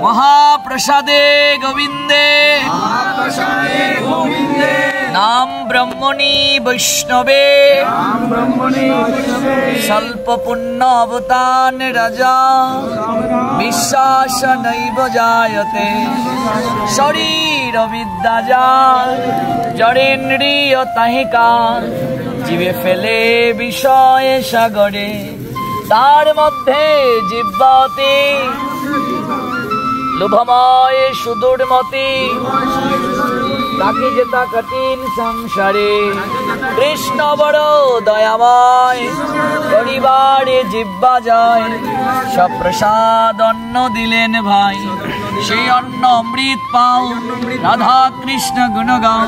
महाप्रसादे गोविंदे नाम ब्रह्मणि वैष्णवे स्वल्प पुण्य अवतान राजा विश्वास नैव जायते शरीर विद्या जड़ेन्द्रिय ताहिका जीवे फेले विषय सागरे तार मध्य जिह्वाते लोभमय सुदूरमति ताके जेता कठिन संसारे कृष्ण बड़ दयामय परिवारे जिह्वा যায় सप्रसाद अन्न दिलेन भाई से अन्न अमृत पाओ राधा कृष्ण गुण गाओ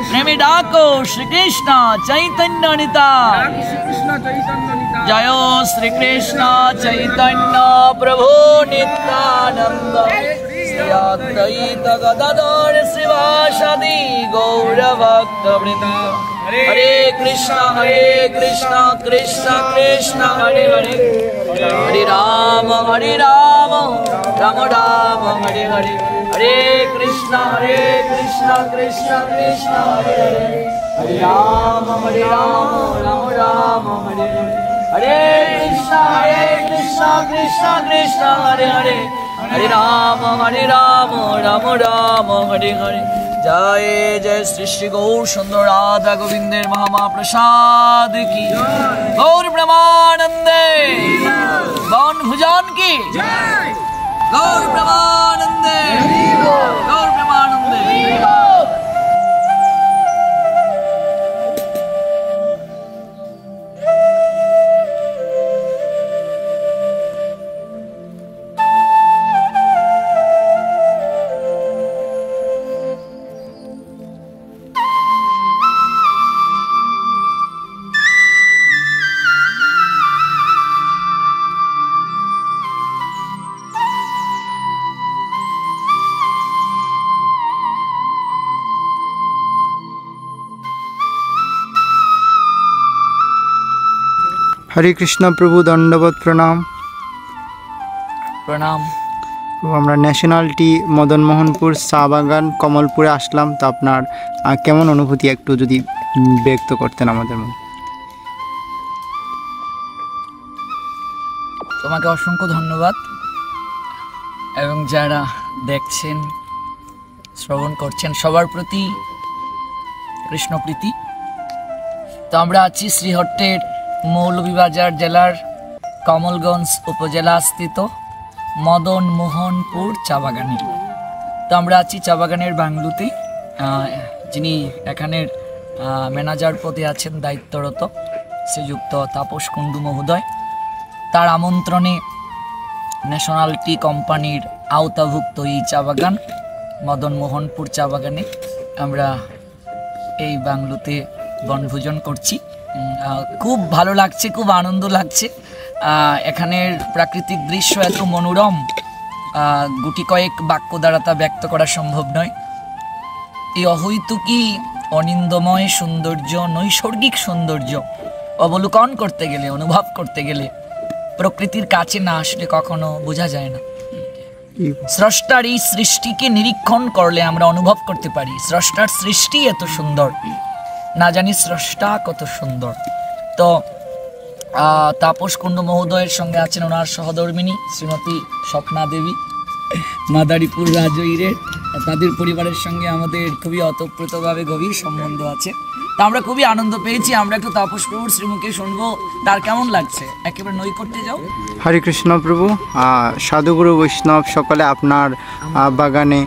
प्रेमी डाको श्री कृष्ण चैतन्य निताय जय श्री कृष्ण चैतन्य प्रभु नित्यानंद अद्वैत गदाधर शिवासादि गौर भक्तवृंद हरे कृष्ण कृष्ण कृष्ण हरे हरे हरे राम राम राम हरे हरे हरे कृष्ण कृष्ण कृष्ण हरे हरे हरे राम राम राम हरे हरे हरे कृष्ण कृष्ण कृष्ण हरे हरे हरे राम राम राम हरे हरे जय जय श्री श्री गौर सुंदर राधा गोविंदेर महाप्रसाद की गौर ब्रह्मानंदे बन भुजन की गौर ब्रह्मानंदे गौर ब्रह्मानंदे हरे कृष्ण प्रभु दंडवत प्रणाम प्रणाम আমরা ন্যাশনালিটি মদনমোহনপুর চা বাগান কমলপুরে আসলাম তো আপনার কেমন অনুভূতি একটু যদি ব্যক্ত করতেন আমাদের মধ্যে তোমাকে অসংখ্য ধন্যবাদ এবং যারা দেখছেন শ্রবণ করছেন সবার প্রতি কৃষ্ণপ্রীতি তো আমরা আছি শ্রীহট্টের মৌলভীবাজার জেলার কমলগঞ্জ উপজেলা স্থিত মদন মোহনপুর চা বাগানে তো আমরা আছি চা বাগানের বাংলুতে যিনি এখানের ম্যানেজার পদে আছেন দায়িত্বরত শ্রীযুক্ত তাপস কুণ্ডু মহোদয় তার আমন্ত্রণে ন্যাশনাল টি কোম্পানির আওতাভুক্ত এই চা বাগান মদন মোহনপুর চা বাগানে আমরা এই বাংলুতে বনভোজন করছি খুব ভালো লাগছে খুব আনন্দ লাগছে এখানের প্রাকৃতিক দৃশ্য এত মনোরম গুটি কয়েক বাক্য দ্বারা তা ব্যক্ত করা সম্ভব নয় এই অহৈতুকী অনিন্দময় সৌন্দর্য নৈসর্গিক সৌন্দর্য অবলোকন করতে গেলে অনুভব করতে গেলে প্রকৃতির কাছে না আসলে কখনো বোঝা যায় না স্রষ্টার এই সৃষ্টিকে নিরীক্ষণ করলে আমরা অনুভব করতে পারি স্রষ্টার সৃষ্টি এত সুন্দর না জানি স্রষ্টা কত সুন্দর তো তাপস কুণ্ডু মহোদয়ের সঙ্গে আছেন ওনার সহধর্মিনী শ্রীমতী স্বপ্না দেবী মাদারীপুর রাজৈরের তাদের পরিবারের সঙ্গে আমাদের খুবই অতপ্রতভাবে গভীর সম্বন্ধ আছে তো আমরা খুবই আনন্দ পেয়েছি। আমরা একটু তাপস প্রভুর শ্রীমুখে শুনবো তার কেমন লাগছে। একেবারে নৈকট্যে যাও। হরে কৃষ্ণ প্রভু। সাধুগুরু বৈষ্ণব সকলে আপনার বাগানে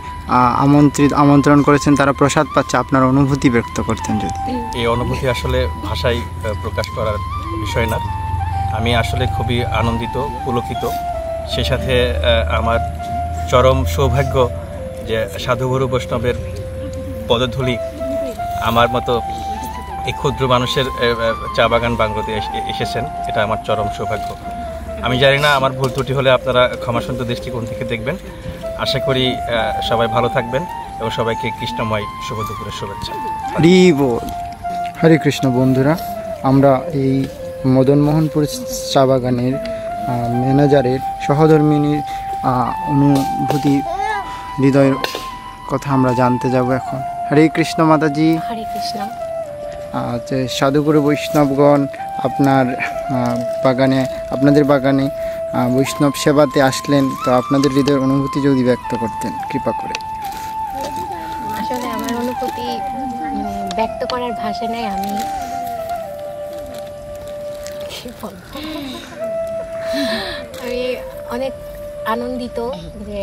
আমন্ত্রণ করেছেন, তারা প্রসাদ পাচ্ছে, আপনার অনুভূতি ব্যক্ত করতেন যদি। এই অনুভূতি আসলে ভাষায় প্রকাশ করার বিষয় না। আমি আসলে খুবই আনন্দিত, পুলকিত। সেই সাথে আমার চরম সৌভাগ্য যে সাধুগুরু বৈষ্ণবের পদধূলি আমার মতো এই ক্ষুদ্র মানুষের চা বাগান বাংলোতে এসেছেন, এটা আমার চরম সৌভাগ্য। আমি জানি না, আমার ভুল ত্রুটি হলে আপনারা ক্ষমাসুন্দর দৃষ্টিকোণ থেকে দেখবেন। আশা করি সবাই ভালো থাকবেন এবং সবাইকে কৃষ্ণময় শুভ দুপুরের শুভেচ্ছা। হরি বল। হরে কৃষ্ণ বন্ধুরা, আমরা এই মদনমোহনপুর চা বাগানের ম্যানেজারের সহধর্মিনীর অনুভূতি, হৃদয়ের কথা আমরা জানতে যাব এখন। হরে কৃষ্ণ মাতাজি। হরে কৃষ্ণ। সাধুগুরু বৈষ্ণবগণ আপনাদের বাগানে বৈষ্ণব সেবাতে আসলেন, তো আপনাদের হৃদয়ের অনুভূতি যদি ব্যক্ত করতেন কৃপা করে। আসলে আমার অনুভূতি ব্যক্ত করার ভাষা নেই। আমি অনেক আনন্দিত যে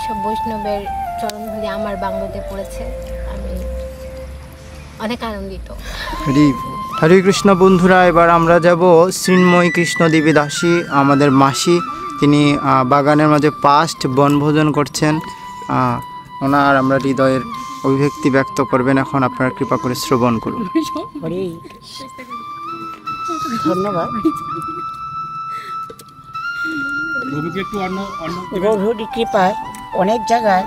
সব বৈষ্ণবের চরণধূলি আমার বাংলোতে পড়েছে। আমি অনেক আনন্দিত। হরে কৃষ্ণ বন্ধুরা, এবার আমরা যাব শ্রীময়ী কৃষ্ণদেবী দাসী, আমাদের মাসি। তিনি বাগানের মাঝে পাস্ট বনভোজন করছেন। ওনার আমরা হৃদয়ের অভিব্যক্তি ব্যক্ত করবেন এখন, আপনারা কৃপা করে শ্রবণ করুন। ধন্যবাদ। গৌরহরি কৃপায় অনেক জায়গায়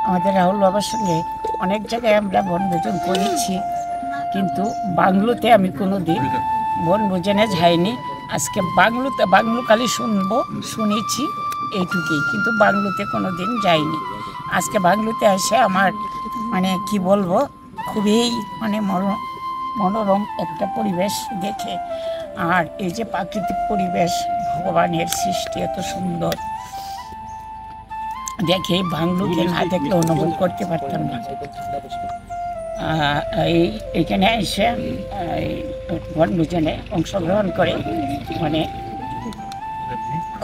আমাদের রাহুল বাবার সঙ্গে অনেক জায়গায় আমরা বনভোজন করেছি, কিন্তু বাংলোতে আমি কোনো দিন বনভোজনে যাইনি। আজকে বাংলো খালি শুনেছি এইটুকুই, কিন্তু বাংলোতে কোনো দিন যাইনি। আজকে বাংলোতে এসে আমার কি বলবো, খুবই মনোরম একটা পরিবেশ দেখে, আর এই যে প্রাকৃতিক পরিবেশ, ভগবানের সৃষ্টি এত সুন্দর দেখে বাংলোকে না দেখলে অনুভব করতে পারতাম না। এইখানে এসে বনভোজনে অংশগ্রহণ করে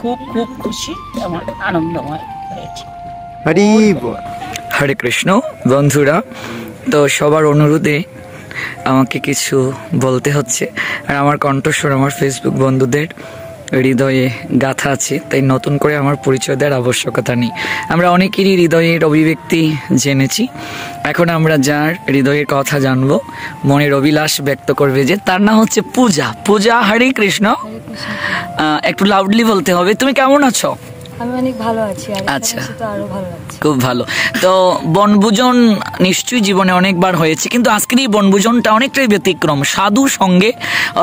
খুব খুব খুশি এবং আনন্দময় হয়েছে। হরে কৃষ্ণ বন্ধুরা, তো সবার অনুরোধে আমাকে কিছু বলতে হচ্ছে, আর আমার কণ্ঠস্বর আমার ফেসবুক বন্ধুদের হৃদয়ে গাথা আছে, তাই নতুন করে আমার পরিচয় দেওয়ার আবশ্যকতা নেই। আমরা অনেকেরই হৃদয়ের অভিব্যক্তি জেনেছি, এখন আমরা যার হৃদয়ের কথা জানবো, মনের অভিলাষ ব্যক্ত করবে, যে তার নাম হচ্ছে পূজা। পূজা, হরে কৃষ্ণ। একটু লাউডলি বলতে হবে। তুমি কেমন আছো? আমি অনেক ভালো আছি। আচ্ছা, আরো ভালো লাগছে। খুব ভালো। তো বনভোজন নিশ্চয়ই জীবনে অনেকবার হয়েছে, কিন্তু আজকের এই বনভোজনটা অনেকটাই ব্যতিক্রম। সাধু সঙ্গে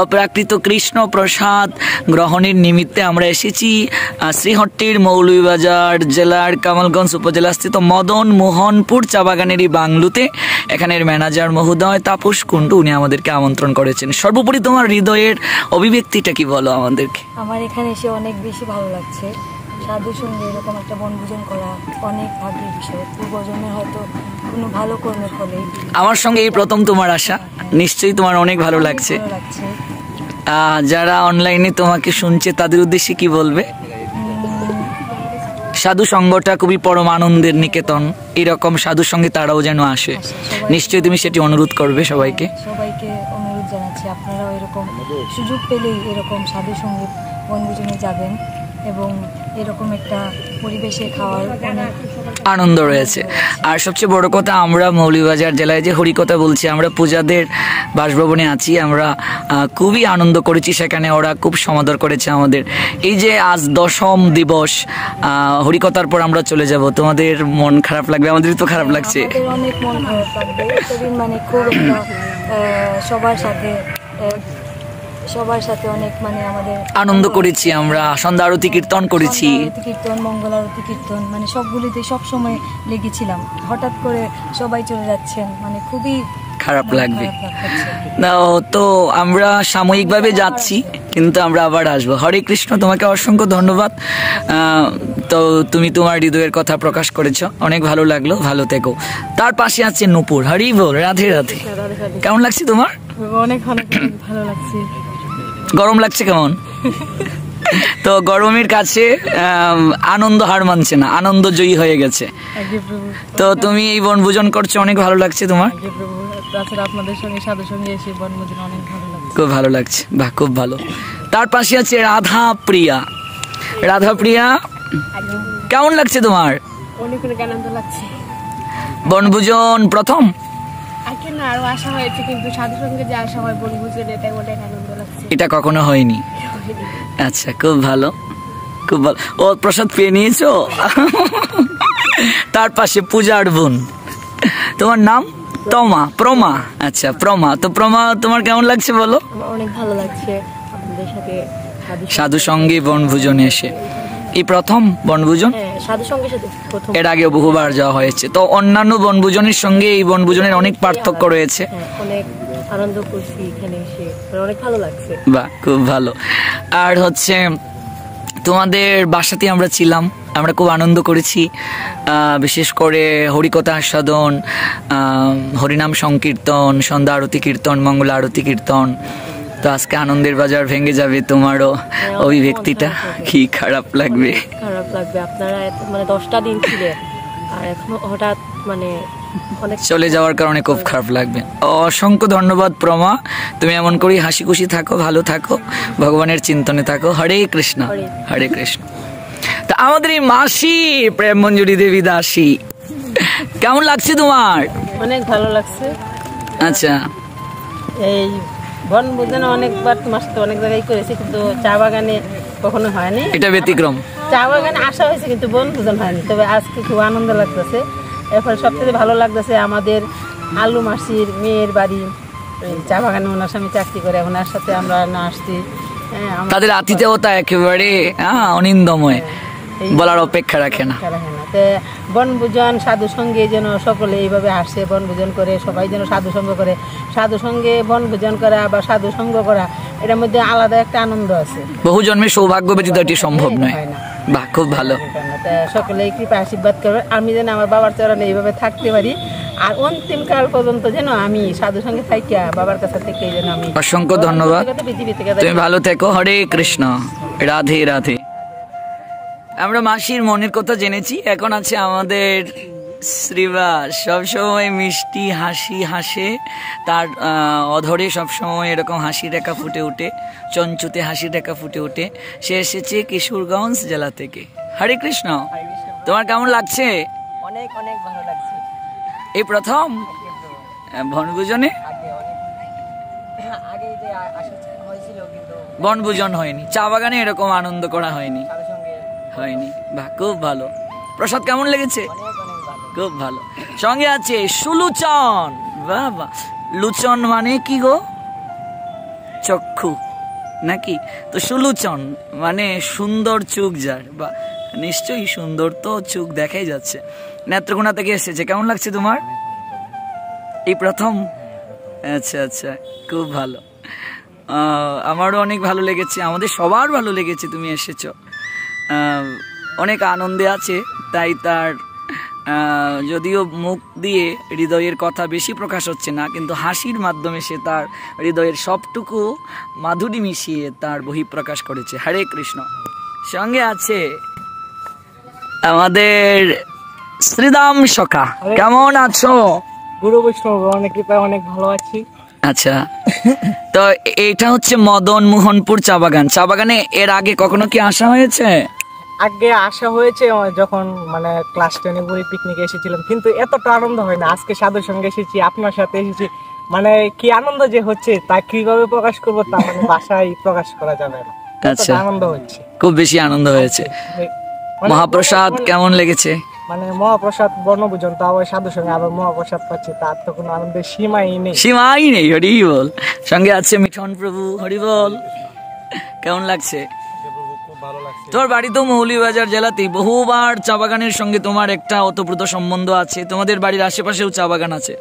অপ্রাকৃত কৃষ্ণ প্রসাদ গ্রহণের নিমিত্তে আমরা এসেছি শ্রীহট্টির মৌলভীবাজার জেলার কামালগঞ্জ উপজেলাস্থিত মদন মোহনপুর চা বাগানের এই বাংলোতে। এখানের ম্যানেজার মহোদয় তাপস কুণ্ডু, উনি আমাদেরকে আমন্ত্রণ করেছেন। সর্বোপরি তোমার হৃদয়ের অভিব্যক্তিটা কি বলো আমাদেরকে। আমার এখানে এসে অনেক বেশি ভালো লাগছে। সাধুর সঙ্গে এরকম একটা বনভোজন করা অনেক ভাগ্যের বিষয়। পূর্বজন্মে হয়তো কোনো ভালো কর্মের ফলে আমার সঙ্গে এই প্রথম তোমার আসা, নিশ্চয়ই তোমার অনেক ভালো লাগছে। যারা অনলাইনে তোমাকে শুনছে তাদের উদ্দেশ্যে কি বলবে? সাধু সঙ্গটা খুবই পরম আনন্দের নিকেতন, এরকম সাধুর সঙ্গে তারাও যেন আসে। নিশ্চয়ই তুমি সেটি অনুরোধ করবে সবাইকে। সবাইকে অনুরোধ জানাচ্ছি, আপনারাও এরকম সুযোগ পেলেই এরকম সাধু সঙ্গে বনভোজনে যাবেন এবং এরকম একটা পরিবেশে খাওয়ার অনেক আনন্দ রয়েছে। আর সবচেয়ে বড় কথা, আমরা মৌলভীবাজার জেলায় যে হরিকথা বলছি, আমরা পূজাদের বাসভবনে আছি, আমরা খুবই আনন্দ করেছি সেখানে। ওরা খুব সমাদর করেছে আমাদের। এই যে আজ 10ম দিবস, হরিকথার পর আমরা চলে যাব, তোমাদের মন খারাপ লাগবে? আমাদের তো খারাপ লাগছে। অনেক মন খারাপ লাগবে। খুব একটা সবার সাথে অনেক আমাদের আনন্দ করেছি। আমরা সন্ধ্যা আরতি কীর্তন করেছি, কীর্তন, মঙ্গল আরতি কীর্তন, সবগুলিতে সবসময় লেগেছিলাম। হঠাৎ করে সবাই চলে যাচ্ছেন, খুবই খারাপ লাগবে। তো আমরা সাময়িকভাবে যাচ্ছি, কিন্তু আমরা আবার আসবো। হরে কৃষ্ণ, তোমাকে অসংখ্য ধন্যবাদ। তো তুমি তোমার হৃদয়ের কথা প্রকাশ করেছো, অনেক ভালো লাগলো, ভালো থেকো। তার পাশে আছে নূপুর। হরি বল, রাধে রাধে। কেমন লাগছে তোমার? অনেক অনেক ভালো লাগছে। গরম লাগছে কেমন? তো গরমের কাছে আনন্দ হার মানছে না, আনন্দ জয়ী হয়ে গেছে। তো তুমি এই বনভোজন করছো, অনেক ভালো লাগছে তোমার? তাছাড়া আপনাদের সঙ্গে সাধু সঙ্গে এসে বনভোজন অনেক ভালো লাগছে। খুব ভালো লাগছে, বাহ, খুব ভালো। তার পাশে আছে রাধা প্রিয়া। রাধা প্রিয়া, কেমন লাগছে তোমার? অনেক অনেক আনন্দ লাগছে। বনভোজন প্রথম? আগে না আরো আসা হয়েছে, কিন্তু সাধু সঙ্গে যে আসা হয় বনভোজনে, তাই অনেক আনন্দ লাগছে। এটা কখনো হয়নি? আচ্ছা, খুব ভালো, খুব ভালো। ও প্রসাদ পেয়ে নিয়েছো? তার পাশে পূজার বোন। তোমার নাম? প্রমা। আচ্ছা, প্রমা। তো প্রমা, তোমার কেমন লাগছে বলো? অনেক ভালো লাগছে আপনাদের সাথে সাধু সঙ্গে বনভোজনে এসে। এই প্রথম বনভোজন? সাধু সঙ্গে সাথে প্রথম। এর আগে বহুবার যাওয়া হয়েছে। তো অন্যান্য বনভোজনের সঙ্গে এই বনভোজনের অনেক পার্থক্য রয়েছে। অনেক আনন্দ করছি এখানে এসে, অনেক ভালো লাগছে। বাহ, খুব ভালো। আর হচ্ছে তোমাদের বাসাতে আমরা ছিলাম, আমরা খুব আনন্দ করেছি। বিশেষ করে হরিকথা আস্বাদন, হরিনাম সংকীর্তন, সন্ধ্যা আরতি কীর্তন, মঙ্গল আরতি কীর্তন। তো আজকে আনন্দের বাজার ভেঙে যাবে, তোমারও অভিব্যক্তিটা কি খারাপ লাগবে? খারাপ লাগবে, আপনারা মানে 10টা দিন ছিলেন আর এখন হঠাৎ মানে চলে যাওয়ার কারণে খুব খারাপ লাগবে। অসংখ্য ধন্যবাদ প্রমা, তুমি এমন করেই হাসি খুশি থাকো, ভালো থাকো, ভগবানের চিন্তনে থাকো। হরে কৃষ্ণ, হরে কৃষ্ণ। তা আমাদের এই মাসি প্রেম মঞ্জুরি দেবী দাসী, কেমন লাগছে তোমার? অনেক ভালো লাগছে। আচ্ছা, এই বনভোজনে অনেকবার তোমার সাথে অনেক জায়গায় করেছি, কিন্তু চা বাগানে কখনো হয়নি। এটা ব্যতিক্রম। চা বাগানে আসা হয়েছে কিন্তু বনভোজন হয়নি। তবে আজকে খুব আনন্দ লাগতেছে। এরপরে সবথেকে ভালো লাগতেছে আমাদের আলু মাসির মেয়ের বাড়ি চা বাগানে, ওনার স্বামী চাকরি করে, ওনার সাথে আমরা না আসছি। তাদের আতিথেয়তা একেবারে অনিন্দময়, বলার অপেক্ষা রাখে না। বনভোজন সাধু সঙ্গে যেন সকলে এইভাবে আসে, বনভোজন করে, সবাই যেন সাধু সঙ্গ করে। সাধু সঙ্গে বনভোজন করা বা সাধু সঙ্গ করা, এটার মধ্যে আলাদা একটা আনন্দ আছে। বহু জন্মের সৌভাগ্য ব্যতীত এটি সম্ভব নয়। বাহ, খুব ভালো। সকলে কৃপা আশীর্বাদ করবে, আমি যেন আমার বাবার চরণে এইভাবে থাকতে পারি, আর অন্তিম কাল পর্যন্ত যেন আমি সাধু সঙ্গে থাকিয়া বাবার কাছে থেকে যেন আমি। অসংখ্য ধন্যবাদ, তুমি ভালো থেকো। হরে কৃষ্ণ, রাধে রাধে। আমরা মাসির মনের কথা জেনেছি। এখন আছে আমাদের শ্রীবাস, সবসময় মিষ্টি হাসি হাসে, তার অধরে সবসময় এরকম হাসির রেখা ফুটে ওঠে, চঞ্চুতে হাসির রেখা ফুটে ওঠে। সে এসেছে কিশোরগঞ্জ জেলা থেকে। হরে কৃষ্ণ, তোমার কেমন লাগছে? অনেক অনেক ভালো লাগছে। এই প্রথম বনভোজনে? আগে যে হয়েছিল কিন্তু বনভোজন হয়নি, চা বাগানে এরকম আনন্দ করা হয়নি। হয়নি, বাহ, খুব ভালো। প্রসাদ কেমন লেগেছে? খুব ভালো। সঙ্গে আছে সুলুচন। বাহ বাহ, লুচন মানে কি গো? চক্ষু নাকি? তো সুলুচন মানে সুন্দর চোখ যার, বা নিশ্চয়ই সুন্দর, তো চোখ দেখাই যাচ্ছে। নেত্রকোনা থেকে এসেছে। কেমন লাগছে তোমার? এই প্রথম? আচ্ছা আচ্ছা, খুব ভালো। আমারও অনেক ভালো লেগেছে, আমাদের সবার ভালো লেগেছে তুমি এসেছো। অনেক আনন্দে আছে, তাই তার যদিও মুখ দিয়ে হৃদয়ের কথা বেশি প্রকাশ হচ্ছে না, কিন্তু হাসির মাধ্যমে সে তার হৃদয়ের সবটুকু মাধুরী মিশিয়ে তার বহিঃপ্রকাশ করেছে। হরে কৃষ্ণ। সঙ্গে আছে আমাদের শ্রীদাম সখা। কেমন আছো? গুরু বৈষ্ণব অনেক কৃপায় অনেক ভালো আছি। আচ্ছা, তো এইটা হচ্ছে মদন মোহনপুর চা বাগান। চা বাগানে এর আগে কখনো কি আসা হয়েছে? আগে আসা হয়েছে যখন মানে ক্লাস 10-এ পড়ে পিকনিকে এসেছিলাম, কিন্তু এতটা আনন্দ হয় না। আজকে সাধুর সঙ্গে এসেছি, আপনার সাথে এসেছি, মানে কি আনন্দ যে হচ্ছে তা কিভাবে প্রকাশ করবো, তা মানে ভাষায় প্রকাশ করা যাবে না। আচ্ছা, আনন্দ হচ্ছে, খুব বেশি আনন্দ হয়েছে। মহাপ্রসাদ কেমন লেগেছে? মানে মহাপ্রসাদ বনভোজন, তো আবার সাধুর সঙ্গে আবার মহাপ্রসাদ পাচ্ছি, তার তো কোনো আনন্দের সীমাই নেই। সীমাই নেই। হরি বল। সঙ্গে আছে মিঠন প্রভু। হরি বল। কেমন লাগছে? তোর বাড়ি তো মৌলভীবাজার জেলাতেই, বহুবার চা বাগানের সঙ্গে তোমার একটা ওতপ্রোত সম্বন্ধ আছে, তোমাদের বাড়ির আশেপাশেও চা বাগান আছে,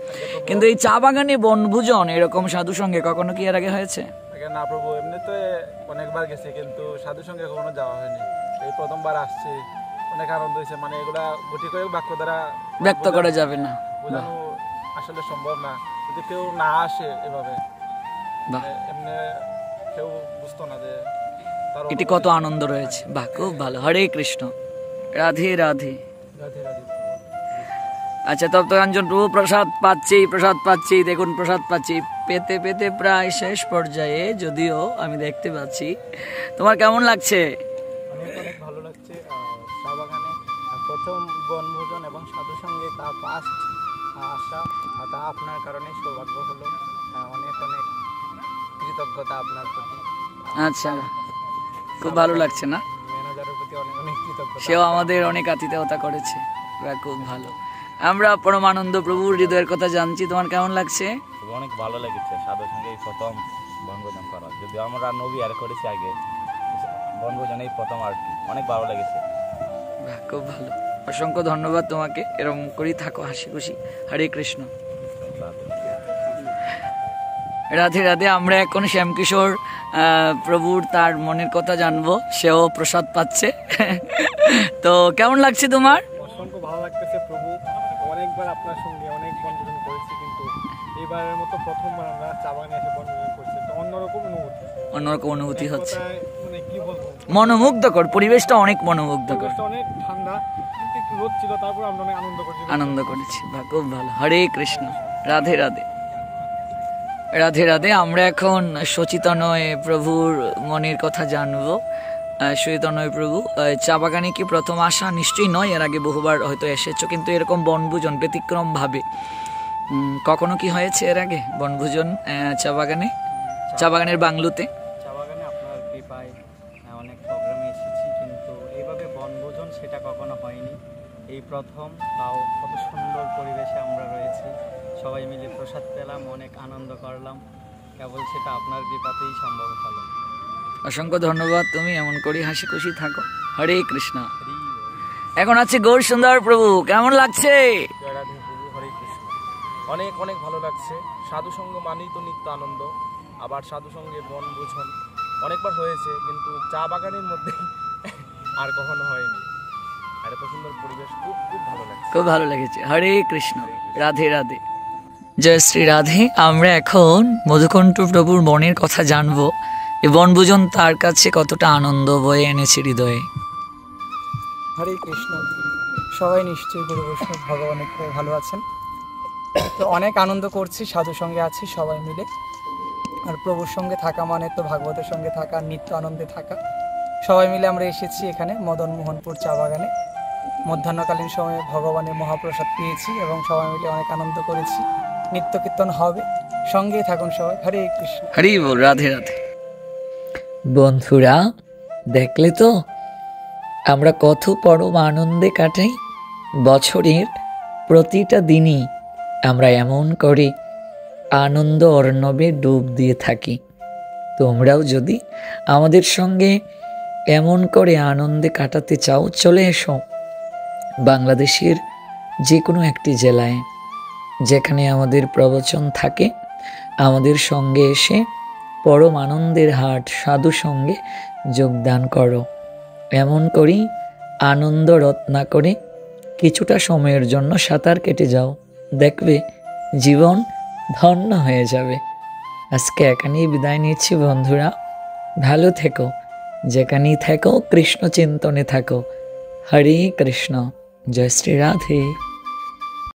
কিন্তু এই চা বাগানে বনভোজন এরকম সাধু সঙ্গে কখনো কি এর আগে হয়েছে? আগে না প্রভু, এমনিতে অনেকবার গেছি কিন্তু সাধুর সঙ্গে কখনো যাওয়া হয়নি। এই প্রথমবার আসছি, অনেক আনন্দ হয়েছে। মানে এগুলা গুটি কয়েক বাক্য দ্বারা ব্যক্ত করা যাবে না। বোঝানো আসলে সম্ভব না যদি কেউ না আসে এভাবে। বাহ, এমনি কেউ বুঝতো না যে তার এটি কত আনন্দ রয়েছে। বাহ, খুব ভালো। হরে কৃষ্ণ, রাধে রাধে। রাধে রাধে। আচ্ছা, তপ্তকাঞ্চন প্রভু প্রসাদ পাচ্ছি, দেখুন প্রসাদ পাচ্ছি, পেতে পেতে প্রায় শেষ পর্যায়ে, যদিও আমি দেখতে পাচ্ছি। তোমার কেমন লাগছে? অনেক অনেক ভালো লাগছে। চা বাগানে প্রথম বনভোজন এবং সাধুর সঙ্গে তা ফার্স্ট আসা, তা আপনার কারণে সৌভাগ্য হলো। অনেক অনেক কৃতজ্ঞতা আপনার প্রতি। আচ্ছা, খুব ভালো লাগছে না? ম্যানেজারের প্রতি অনেক অনেক কৃতজ্ঞতা। সেও আমাদের অনেক আতিথেয়তা করেছে। বাহ, খুব ভালো। আমরা পরমানন্দ প্রভুর হৃদয়ের কথা জানছি। তোমার কেমন লাগছে? অনেক ভালো লেগেছে সাধুর সঙ্গে এই প্রথম বনভোজন করা। যদিও আমরা নবী আর করেছি আগে, বনভোজন এই প্রথম আর কি, অনেক ভালো লেগেছে। বাহ, খুব ভালো। অসংখ্য ধন্যবাদ তোমাকে। এরকম করেই থাকো, হাসি খুশি। হরে কৃষ্ণ, রাধে রাধে। আমরা এখন শ্যামকিশোর প্রভুর তার মনের কথা জানবো। সেও প্রসাদ পাচ্ছে। তো কেমন লাগছে তোমার? অসংখ্য ভালো লাগতেছে প্রভু। অনেকবার আপনার সঙ্গে অনেক বনভোজন করেছি কিন্তু এবারের মতো প্রথমবার আমরা চা বাগানে এসে বনভোজন করছি। তো অন্যরকম অনুভূতি, অন্যরকম অনুভূতি হচ্ছে। মানে কি বলবো, মনোমুগ্ধকর পরিবেশটা, অনেক মনোমুগ্ধকর। অনেক ঠান্ডা, কিন্তু একটু রোদ ছিল, তারপর আমরা অনেক আনন্দ করেছি। বাহ, খুব ভালো। হরে কৃষ্ণ, রাধে রাধে। রাধে রাধে। আমরা এখন সচিতনয় প্রভুর মনের কথা জানবো। সচিতনয় প্রভু, চা বাগানে কি প্রথম আসা? নিশ্চয়ই নয়, এর আগে বহুবার হয়তো এসেছো, কিন্তু এরকম বনভোজন ব্যতিক্রম ভাবে কখনো কি হয়েছে এর আগে বনভোজন চা বাগানে, চা বাগানের বাংলোতে? চা বাগানে আপনার কৃপায় অনেক প্রোগ্রামে এসেছি, কিন্তু এইভাবে বনভোজন সেটা কখনো হয়নি। এই প্রথম, তাও কত সুন্দর পরিবেশে আমরা রয়েছি, সবাই মিলে প্রসাদ পেলাম, অনেক আনন্দ করলাম। কেবল সেটা আপনার কৃপাতেই সম্ভব হলো। অসংখ্য ধন্যবাদ। তুমি এমন করে হাসি খুশি থাকো। হরে কৃষ্ণ। এখন আছে গৌর সুন্দর প্রভু, কেমন লাগছে? রাধে প্রভু, হরে কৃষ্ণ। অনেক অনেক ভালো লাগছে। সাধু সঙ্গ মানেই তো নিত্য আনন্দ। আবার সাধু সঙ্গে বনভোজন অনেকবার হয়েছে, কিন্তু চা বাগানের মধ্যে আর কখনো হয়নি। আর এত সুন্দর পরিবেশ, খুব খুব ভালো লাগছে। খুব ভালো লেগেছে। হরে কৃষ্ণ, রাধে রাধে। জয় শ্রী রাধে। আমরা এখন মধুকণ্ঠ প্রভুর মনের কথা জানবো। এই বনভোজন তার কাছে কতটা আনন্দ বয়ে এনেছে হৃদয়ে। হরে কৃষ্ণ। সবাই নিশ্চয়ই গুরু বৈষ্ণব ভগবানের খুব ভালো আছেন। তো অনেক আনন্দ করছি, সাধুর সঙ্গে আছি সবাই মিলে। আর প্রভুর সঙ্গে থাকা মানে তো ভাগবতের সঙ্গে থাকা, নিত্য আনন্দে থাকা। সবাই মিলে আমরা এসেছি এখানে মদন মোহনপুর চা বাগানে। মধ্যাহ্নকালীন সময়ে ভগবানের মহাপ্রসাদ পেয়েছি এবং সবাই মিলে অনেক আনন্দ করেছি। নিত্য কীর্তন হবে, সঙ্গেই থাকুন সবাই। হরে কৃষ্ণ। হরি বল। রাধে রাধে। বন্ধুরা, দেখলে তো আমরা কত পরম আনন্দে কাটাই। বছরের প্রতিটা দিনই আমরা এমন করে আনন্দ অর্ণবে ডুব দিয়ে থাকি। তোমরাও যদি আমাদের সঙ্গে এমন করে আনন্দে কাটাতে চাও, চলে এসো বাংলাদেশের যে কোনো একটি জেলায়, যেখানে আমাদের প্রবচন থাকে, আমাদের সঙ্গে এসে পরম আনন্দের হাট সাধু সঙ্গে যোগদান করো। এমন করেই আনন্দ রত্না করে কিছুটা সময়ের জন্য সাঁতার কেটে যাও, দেখবে জীবন ধন্য হয়ে যাবে। আজকে এখানেই বিদায় নিচ্ছি বন্ধুরা। ভালো থেকো, যেখানেই থেকো কৃষ্ণ চিন্তনে থাকো। হরে কৃষ্ণ। জয় শ্রী রাধে।